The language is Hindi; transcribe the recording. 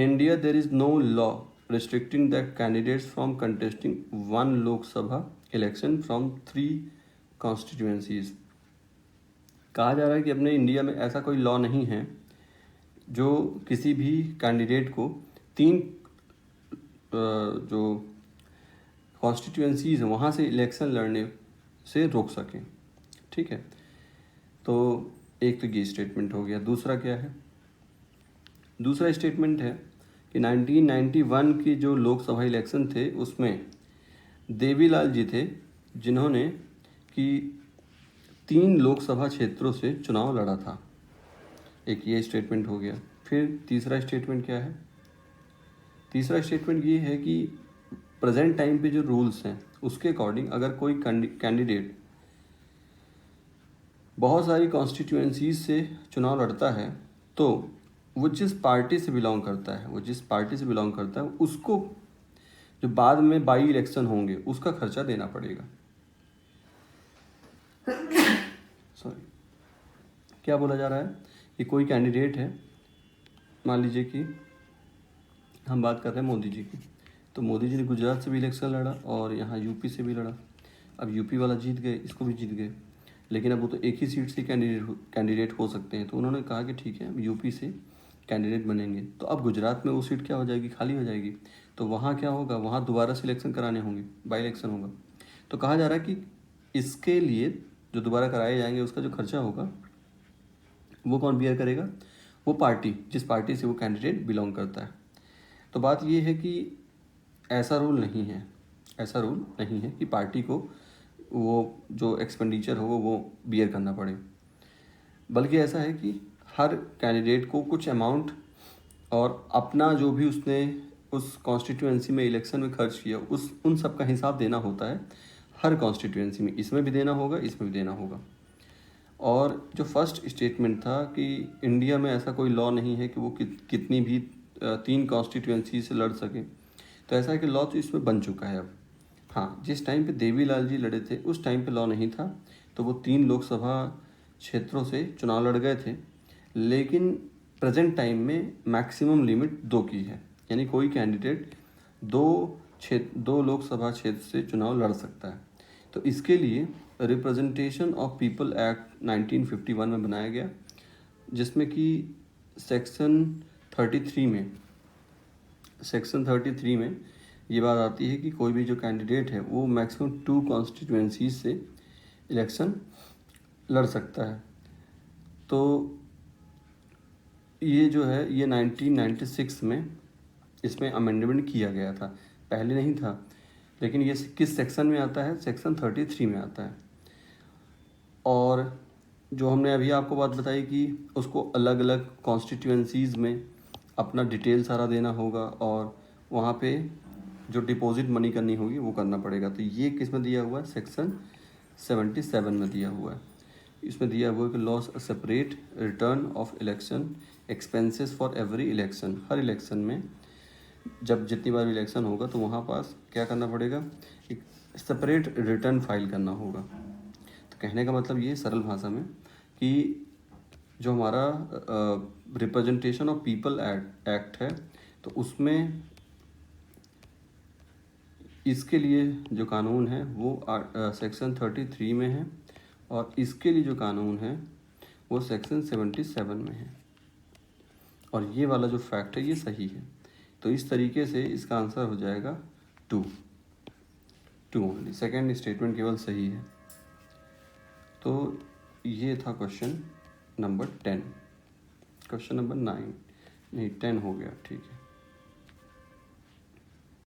India there is no law restricting the candidates from contesting one Lok Sabha election from 3 constituencies. कहा जा रहा है कि अपने इंडिया में ऐसा कोई लॉ नहीं है जो किसी भी कैंडिडेट को 3 जो कॉन्स्टिट्यूएंसीज हैं वहाँ से इलेक्शन लड़ने से रोक सकें। ठीक है, तो एक तो ये स्टेटमेंट हो गया। दूसरा क्या है? दूसरा स्टेटमेंट है कि 1991 की जो लोकसभा इलेक्शन थे उसमें देवीलाल जी थे जिन्होंने कि 3 लोकसभा क्षेत्रों से चुनाव लड़ा था। एक ये स्टेटमेंट हो गया। फिर तीसरा स्टेटमेंट क्या है? तीसरा स्टेटमेंट ये है कि प्रेजेंट टाइम पे जो रूल्स हैं उसके अकॉर्डिंग अगर कोई कैंडिडेट बहुत सारी कॉन्स्टिट्यूएंसीज से चुनाव लड़ता है तो वो जिस पार्टी से बिलोंग करता है उसको जो बाद में बाई इलेक्शन होंगे उसका खर्चा देना पड़ेगा। सॉरी, क्या बोला जा रहा है कि कोई कैंडिडेट है, मान लीजिए कि हम बात कर रहे हैं मोदी जी की, तो मोदी जी ने गुजरात से भी इलेक्शन लड़ा और यहाँ यूपी से भी लड़ा। अब यूपी वाला जीत गए, इसको भी जीत गए, लेकिन अब वो तो एक ही सीट से कैंडिडेट हो सकते हैं। तो उन्होंने कहा कि ठीक है, अब यूपी से कैंडिडेट बनेंगे। तो अब गुजरात में वो सीट क्या हो जाएगी? खाली हो जाएगी। तो वहाँ क्या होगा? वहाँ दोबारा से इलेक्शन कराने होंगे, बाई इलेक्शन होगा। तो कहा जा रहा है कि इसके लिए जो दोबारा कराए जाएंगे उसका जो खर्चा होगा वो कौन बियर करेगा? वो पार्टी, जिस पार्टी से वो कैंडिडेट बिलोंग करता है। तो बात ये है कि ऐसा रूल नहीं है कि पार्टी को वो जो एक्सपेंडिचर हो वो बियर करना पड़े, बल्कि ऐसा है कि हर कैंडिडेट को कुछ अमाउंट और अपना जो भी उसने उस कॉन्स्टिट्यूएंसी में इलेक्शन में खर्च किया उन सब का हिसाब देना होता है हर कॉन्स्टिट्यूएंसी में। इसमें भी देना होगा, इसमें भी देना होगा। और जो फर्स्ट स्टेटमेंट था कि इंडिया में ऐसा कोई लॉ नहीं है कि वो कितनी भी 3 कॉन्स्टिट्यूएंसी से लड़ सके, तो ऐसा है कि लॉ तो इसमें बन चुका है अब। हाँ, जिस टाइम पे देवीलाल जी लड़े थे उस टाइम पे लॉ नहीं था, तो वो 3 लोकसभा क्षेत्रों से चुनाव लड़ गए थे। लेकिन प्रेजेंट टाइम में मैक्सिमम लिमिट 2 की है, यानी कोई कैंडिडेट 2 लोकसभा क्षेत्र से चुनाव लड़ सकता है। तो इसके लिए रिप्रेजेंटेशन ऑफ पीपल एक्ट 1951 में बनाया गया, जिसमें कि सेक्शन 33 में ये बात आती है कि कोई भी जो कैंडिडेट है वो मैक्सिमम 2 कॉन्स्टिट्यूएंसीज से इलेक्शन लड़ सकता है। तो ये जो है ये 1996 में इसमें अमेंडमेंट किया गया था, पहले नहीं था। लेकिन ये किस सेक्शन में आता है? सेक्शन 33 में आता है। और जो हमने अभी आपको बात बताई कि उसको अलग अलग कॉन्स्टिट्यूएंसीज़ में अपना डिटेल सारा देना होगा और वहाँ पे जो डिपॉजिट मनी करनी होगी वो करना पड़ेगा। तो ये किस में दिया हुआ है? सेक्शन 77 में दिया हुआ है। इसमें दिया हुआ है कि loss separate return of election expenses for every election. Her election में जब जितनी बार इलेक्शन होगा तो वहाँ पास क्या करना पड़ेगा? एक सेपरेट रिटर्न फाइल करना होगा। तो कहने का मतलब ये सरल भाषा में कि जो हमारा रिप्रेजेंटेशन ऑफ पीपल एक्ट है तो उसमें इसके लिए जो कानून है वो सेक्शन 33 में है और इसके लिए जो कानून है वो सेक्शन 77 में है। और ये वाला जो फैक्ट है ये सही है। तो इस तरीके से इसका आंसर हो जाएगा 2 ओनली। सेकेंड स्टेटमेंट केवल सही है। तो ये था क्वेश्चन नंबर 10। क्वेश्चन नंबर 9 नहीं 10 हो गया, ठीक है।